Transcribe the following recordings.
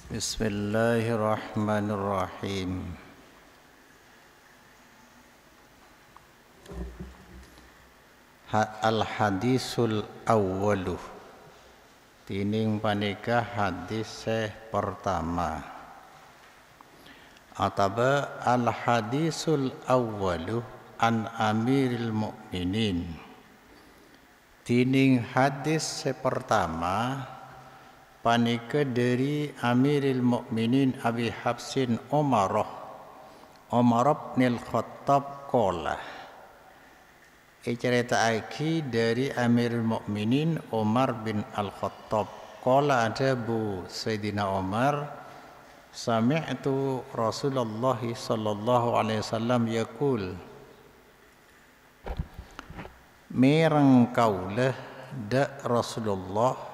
Bismillahirrahmanirrahim. Al-hadisul awwalu. Tining panika hadis pertama. Ataba al-hadisul awwalu an amiril mu'minin. Tining hadis pertama panika dari Amiril Mukminin Abi Hafsin Umar bin Al-Khattab qala. Cerita aki dari Amirul Mukminin Umar bin Al-Khattab qala ada bu Sayyidina Umar sami'tu Rasulullah sallallahu alaihi wasallam yaqul mirang kaulah da Rasulullah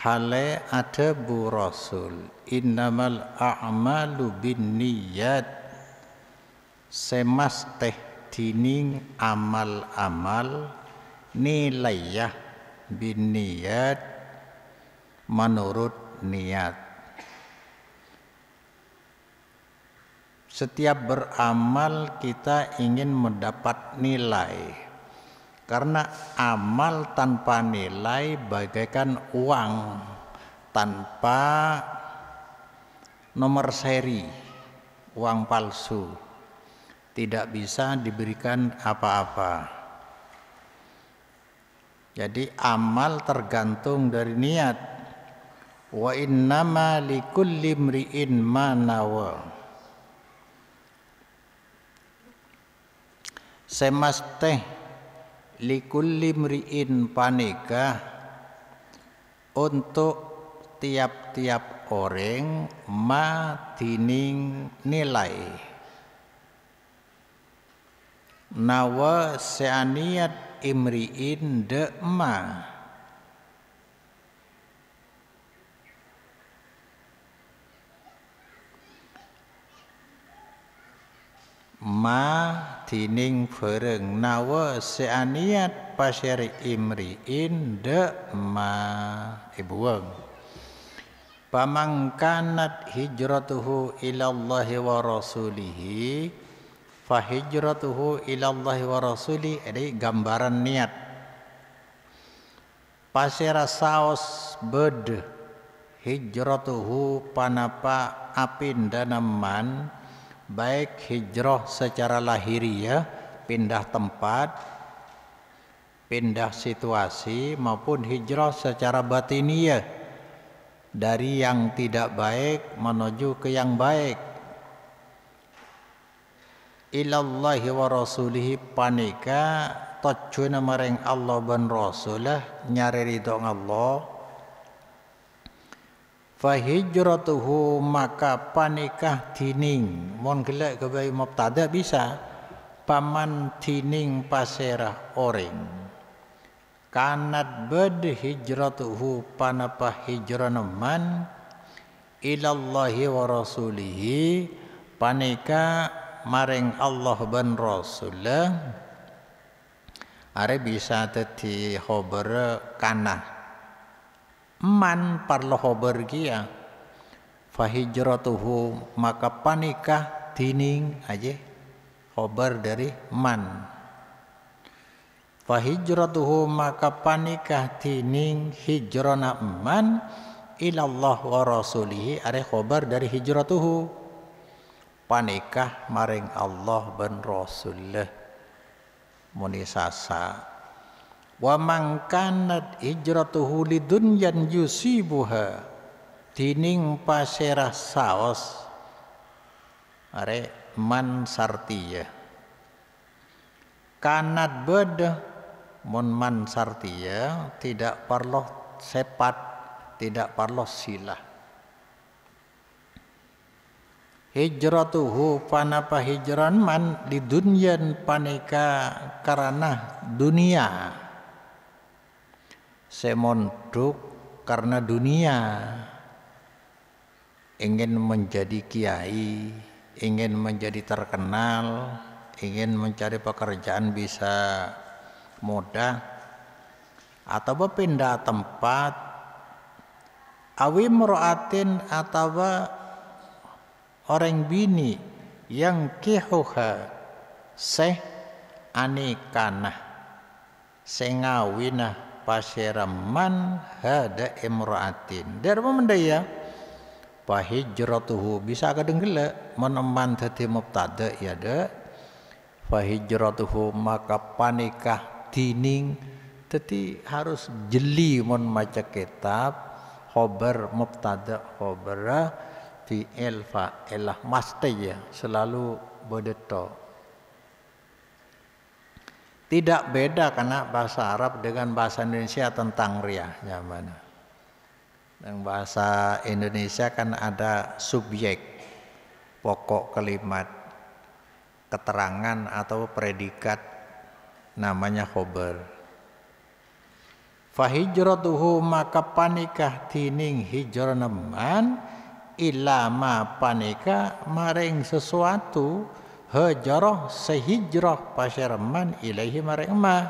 hale ada bu Rasul innamal a'malu bin niyat semas teh dining amal-amal nilayah bin niyat menurut niat. Setiap beramal kita ingin mendapat nilai, karena amal tanpa nilai bagaikan uang tanpa nomor seri, uang palsu, tidak bisa diberikan apa-apa. Jadi amal tergantung dari niat. Wa innama likulli imri'in ma nawa. Semasteh likulli imri'in panika untuk tiap-tiap orang ma dining nilai. Nawa seaniat imri'in de ma dining fereng nawa seaniat pasir imri'in de ma ibuang pamangkanat hijratuhu ilallahi wa rasulihi fahijratuhu ilallahi wa rasuli. Ini gambaran niat. Pasira saos bed hijratuhu panapa apindanaman, baik hijrah secara lahiriah, pindah tempat, pindah situasi, maupun hijrah secara batiniah, dari yang tidak baik menuju ke yang baik. Ilallahi wa rasulihi panika tujuan mareng Allah dan Rasulah nyari ridho Allah. Fahijratuhu maka panikah dining mon gelek kebai mubtada bisa paman dining pasirah orang kanat bad hijratuhu panapa hijranaman ilallahi wa rasulihi panika maring Allah dan Rasulullah. Are bisa dadi khobar kana man parlo khobar kia fahijratuhu maka panikah dining aja khobar dari man. Fahijratuhu maka panikah dining hijrana man ilallah wa rasulihi. Are khobar dari hijratuhu panikah maring Allah dan Rasulullah munisasa. Wa mangkanat hijratuhu lidunyan yusibuha dining pasirah saos are man sartiya kanat beda mon man sartiya tidak perlu sepat, tidak perlu silah. Hijratuhu panapa hijran man di dunyan panika karena dunia. Semonduk karena dunia, ingin menjadi kiai, ingin menjadi terkenal, ingin mencari pekerjaan bisa mudah, atau pindah tempat awim ro'atin atau orang bini yang kihuha seh anikanah sengawinah pasiraman hada imra'atin darma mendaya fahijratuhu bisa kadenggela meneman tadi mubtada ya de fahijratuhu maka panikah dining tadi harus jeli mon maca kitab khobar mubtada khobara fi'il fa'ilah masti ya selalu bedeto. Tidak beda karena bahasa Arab dengan bahasa Indonesia tentang riyahnya mana. Yang bahasa Indonesia kan ada subjek, pokok kalimat, keterangan atau predikat namanya khobar. Fahijratuhu maka panikah tining hijraneman ilama panika maring sesuatu hajarah sehijrah pasyaraman ilaihi maring ma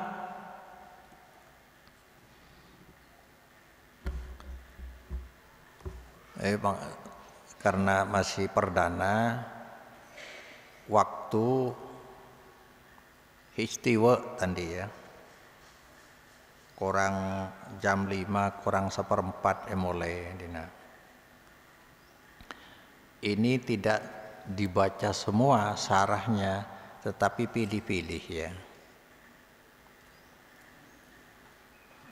karena masih perdana waktu istiwa tadi ya kurang jam 5 kurang seperempat mulai dina. Ini tidak dibaca semua sarahnya tetapi pilih-pilih ya.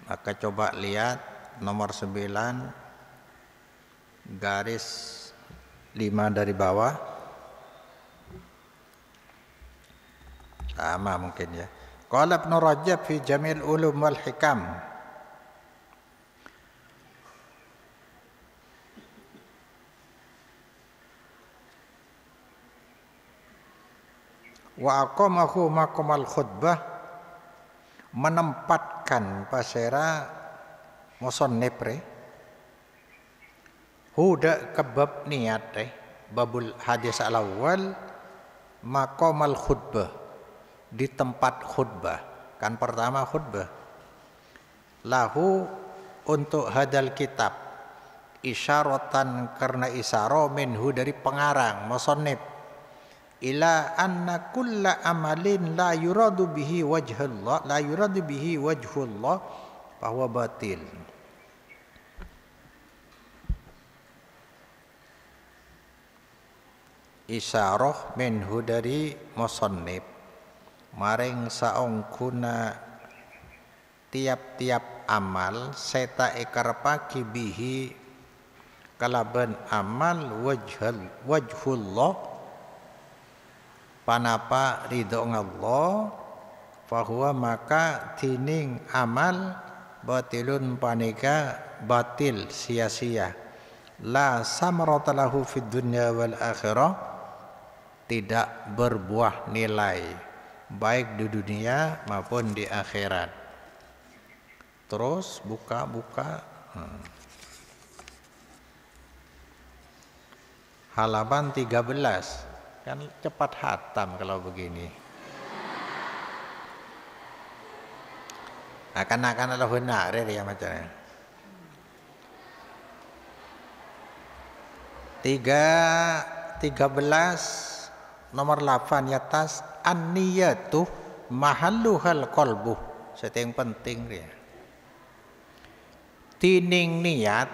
Maka coba lihat nomor 9 garis 5 dari bawah sama mungkin ya. Qala Ibnu Rajab fi Jamil Ulum wal Hikam wa aqamahu maqamal khutbah menempatkan pasera musannif huda kebab niat babul hadis al-awwal maqamal khutbah di tempat khutbah kan pertama khutbah lahu untuk hadal kitab isyaratan karena isyara minhu dari pengarang musannif ila anna kulla amalin la yuradu bihi wajhullah bahwa batil. Isyarah minhu dari musannif maring saungkuna tiap-tiap amal seta ikarpaki bihi kalaban amal wajhullah panapa ridho Allah fahuwa maka tining amal batilun panika batil sia-sia la samarata lahu fid dunya wal akhirah tidak berbuah nilai baik di dunia maupun di akhirat. Terus buka halaman 13 kan cepat hatam kalau begini. Akan-akan ada benar ya macamnya. 13 nomor 8 di atas an-niyatu mahalluhal qalbu. Itu yang penting dia. Tining niat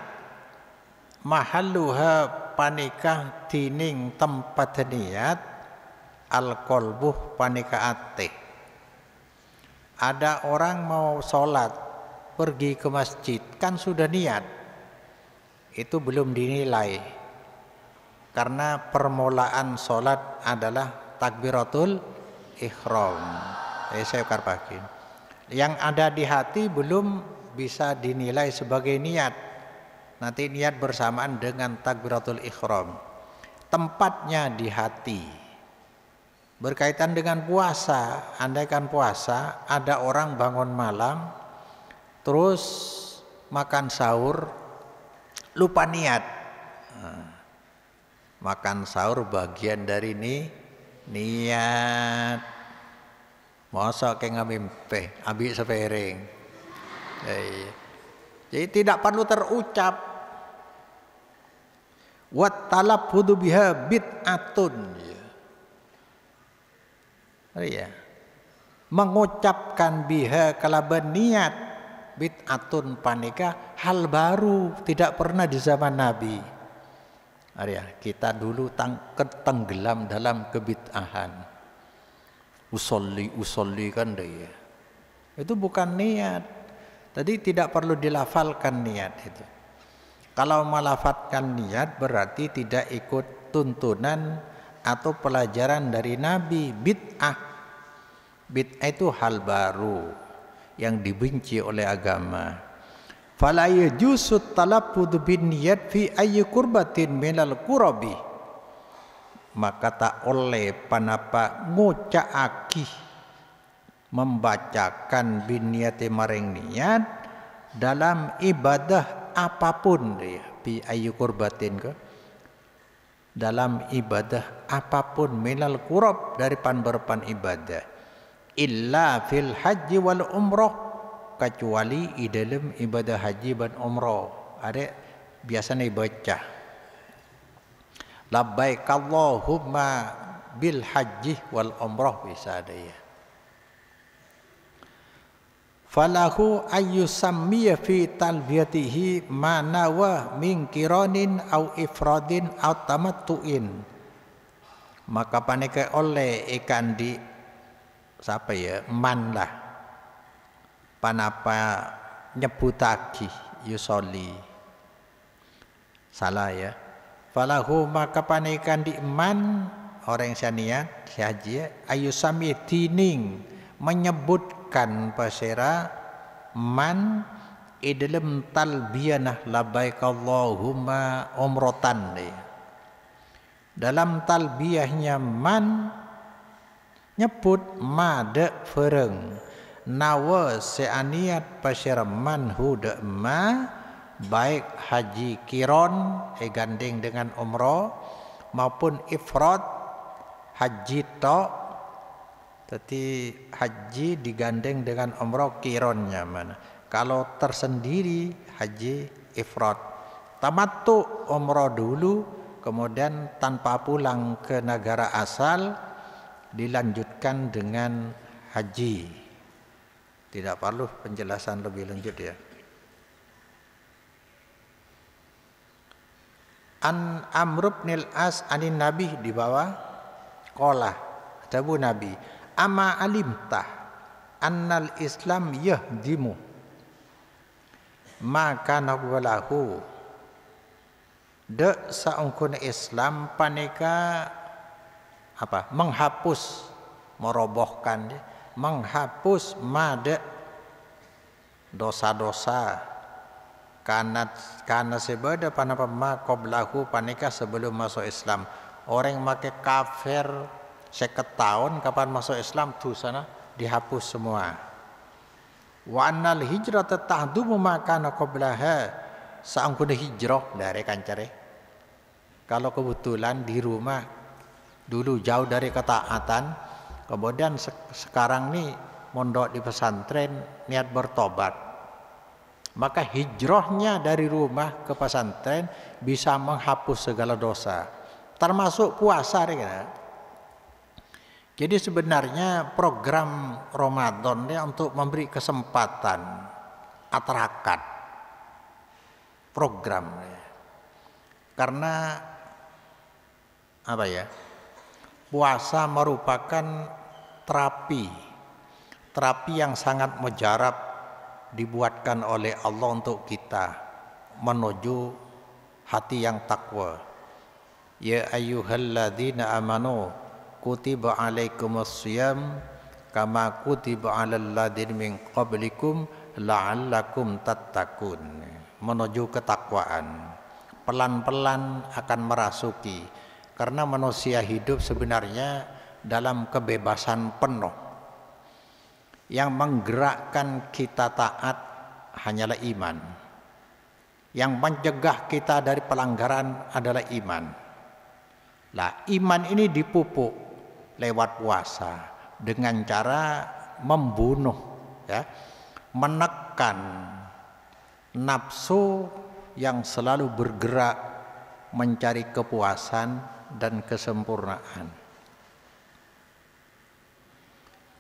mahalluha panikah tining tempat niat al-qalbuh panikah ate. Ada orang mau sholat pergi ke masjid kan sudah niat itu belum dinilai karena permulaan sholat adalah takbiratul ihram. Saya karpakin yang ada di hati belum bisa dinilai sebagai niat. Nanti niat bersamaan dengan takbiratul ihram. Tempatnya di hati. Berkaitan dengan puasa, andaikan puasa, ada orang bangun malam, terus makan sahur, lupa niat. Makan sahur bagian dari niat. Masa kayak ngamimpe, ambil sepiring. Jadi tidak perlu terucap. Wa talaffudu biha bid'atun. Ya. Mengucapkan biha kalaban niat bid'atun panika hal baru, tidak pernah di zaman Nabi. Arya, kita dulu ketenggelam dalam kebid'ahan. Usolli kan deh ya. Itu bukan niat. Tadi tidak perlu dilafalkan niat itu. Kalau melafalkan niat berarti tidak ikut tuntunan atau pelajaran dari Nabi. Bid'ah itu hal baru yang dibenci oleh agama. Fala yajuzu talaffuz bin niyat fi ayyi qurbatin minal qurabi. Maka tak oleh panapa ngucaaki membacakan bin niyati maring niat dalam ibadah apapun dia bi ayyi qurbatin ke dalam ibadah apapun minal qurab dari pan ibadah illa fil haji wal umrah kecuali di dalam ibadah haji dan umrah. Ada biasanya baca labbaik Allahumma bil haji wal umrah bisa ada ya. Falahu ayyusammiya fi talbiyatihi ma nawa min qiranin au ifradin au tamattu'in. Maka paneka oleh ikan di siapa ya man lah panapa nyebutaki yusoli salah ya. Falahu maka panekan di man orang syaniat si haji ayyusammiya tining menyebutkan pasera man dalam talbiyanah labbaik Allahumma umratan dia. Dalam talbiyahnya man nyebut made fereng nawa seaniat pasera man huda ma baik haji kiron gandeng dengan umrah maupun ifrad haji tok. Tapi haji digandeng dengan umrah kironnya mana. Kalau tersendiri haji ifrad. Tamattu umrah dulu, kemudian tanpa pulang ke negara asal dilanjutkan dengan haji. Tidak perlu penjelasan lebih lanjut ya. An Amr bin al-As anin Nabi di bawah qala tabu Nabi ama alimtah annal Islam yahdimu maka nawalahu de saungkun Islam paneka apa menghapus merobohkan menghapus made dosa-dosa karena sebeda panapa ma qablahu paneka sebelum masuk Islam. Orang make kafir 50 tahun kapan masuk Islam tuh sana dihapus semua. Wa annal hijrata tahdumu ma kana qablaha saangkuna hijrah dari kancare. Kalau kebetulan di rumah dulu jauh dari ketaatan, kemudian sekarang nih mondok di pesantren niat bertobat, maka hijrahnya dari rumah ke pesantren bisa menghapus segala dosa, termasuk puasa ya. Jadi sebenarnya program Ramadan ini untuk memberi kesempatan atarakat program ya. Karena apa ya? Puasa merupakan terapi yang sangat mujarab dibuatkan oleh Allah untuk kita menuju hati yang takwa. Ya ayyuhalladzina amanu kutiba alaikumussyiyam kama kutiba alal ladzina min qablikum la'allakum tattaqun. Menuju ketakwaan. Pelan-pelan akan merasuki, karena manusia hidup sebenarnya dalam kebebasan penuh. Yang menggerakkan kita taat hanyalah iman. Yang mencegah kita dari pelanggaran adalah iman. Lah, iman ini dipupuk lewat puasa dengan cara membunuh ya, menekan nafsu yang selalu bergerak mencari kepuasan dan kesempurnaan.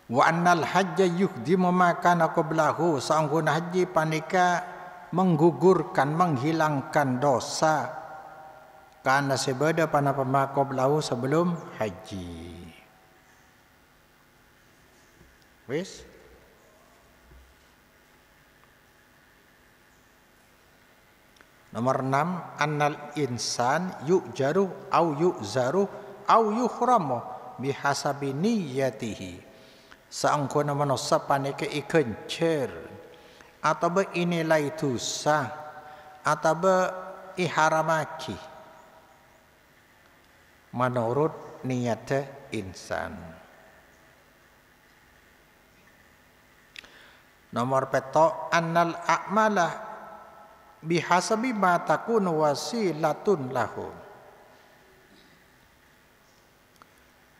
Wa annal hajja yuhdimu ma kana qablahu, saangguna haji panika menggugurkan, menghilangkan dosa karena sebeda panapa ma qablahu sebelum haji. Wis nomor 6, annal insan yu'jaru au yu'zaru au yuhramu bihasabi niyyatihi, saangkona manusia panike ikencer atau be inilai dosa atau be iharamaki menurut niat insan. Nomor peto, annal a'malah bihasabi ma takunu wasilatun lahu,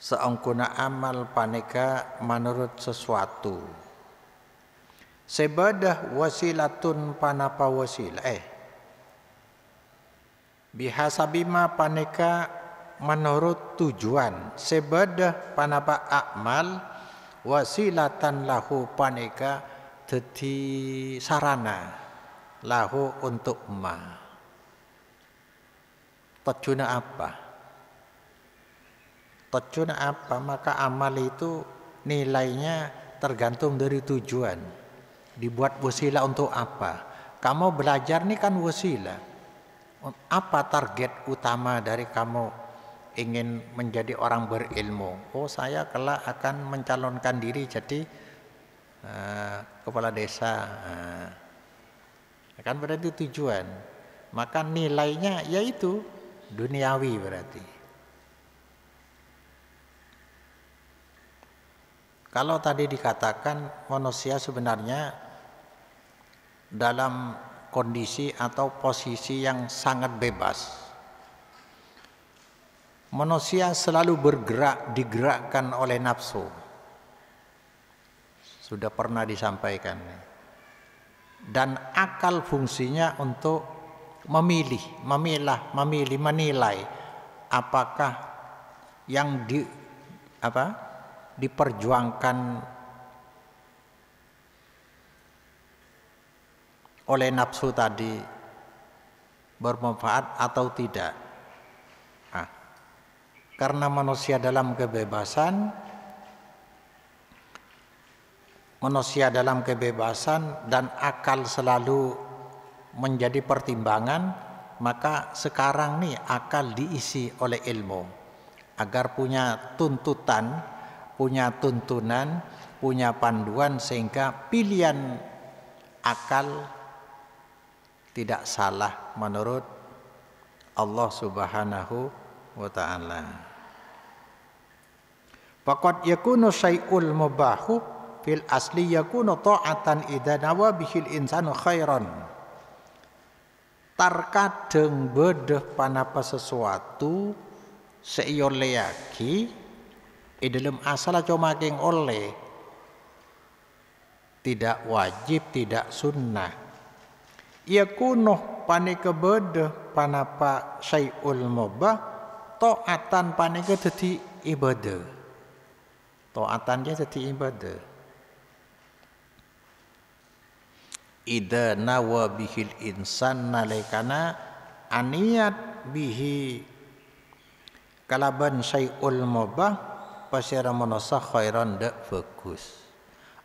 seangkuna amal panika menurut sesuatu sebadah wasilatun panapa wasilah bihasabi ma panika menurut tujuan sebadah panapa amal wasilatan lahu panika dadi sarana lahu untuk ma. Tujuannya apa? Tujuannya apa? Maka amal itu nilainya tergantung dari tujuan. Dibuat wasilah untuk apa? Kamu belajar ini kan wasilah. Apa target utama dari kamu ingin menjadi orang berilmu? Oh, saya kelak akan mencalonkan diri jadi kepala desa. Kan berarti tujuan. Maka nilainya yaitu duniawi berarti. Kalau tadi dikatakan manusia sebenarnya dalam kondisi atau posisi yang sangat bebas. Manusia selalu bergerak, digerakkan oleh nafsu. Sudah pernah disampaikan. Dan akal fungsinya untuk memilih, memilah, memilih, menilai apakah yang diperjuangkan oleh nafsu tadi bermanfaat atau tidak. Karena manusia dalam kebebasan dan akal selalu menjadi pertimbangan, maka sekarang nih akal diisi oleh ilmu agar punya tuntutan, punya tuntunan, punya panduan sehingga pilihan akal tidak salah menurut Allah Subhanahu wa ta'ala. Faqad yakunu syai'ul mubahu fil asli yakunu ta'atan idza nawa bihil insanu khairan. Terkadang bedeh panapa sesuatu seiyoleyaki dalam asal cuma keng oleh, tidak wajib, tidak sunnah. Yakunu panika bedeh panapa syai'ul mubah ta'atan panika dadi ibadah. Ta'atan dia dadi ibadah. Ida nawa bihil insan nalikana aniat bihi kalaban syai'ul mubah pasira manusia khairan dak bagus.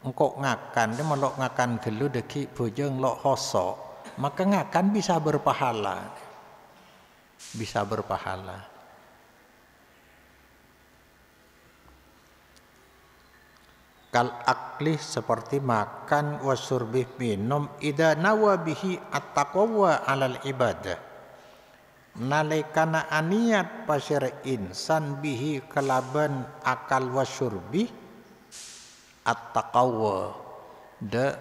Engkau ngakan dia melok ngakan gelu deki bojong lok hosok, maka ngakan bisa berpahala. Bisa berpahala. Kal akli seperti makan wasurbih minum ida nawa bihi at-taqwa alal ibadah. Nalikana aniat pasir insan bihi kalaban akal wasurbi at-taqwa de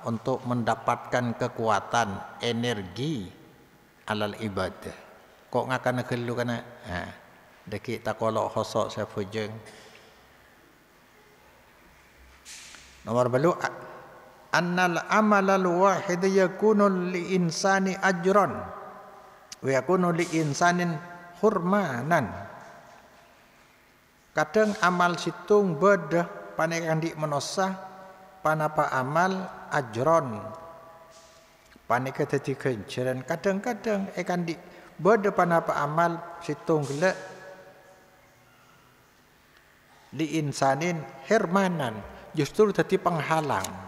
untuk mendapatkan kekuatan energi alal ibadah. Kok ngakan gelu kana deki takolok hosok safujeng. Nomor belu annal amalal wahid yakunu li insani ajran wa yakunu li insanin hurmanan. Kadang amal situng beda panekan di menosah panapa amal ajron paneka dadi ganjaran. Kadang-kadang ekan di beda panapa amal situng gelek li insanin hermanan justru dadi penghalang.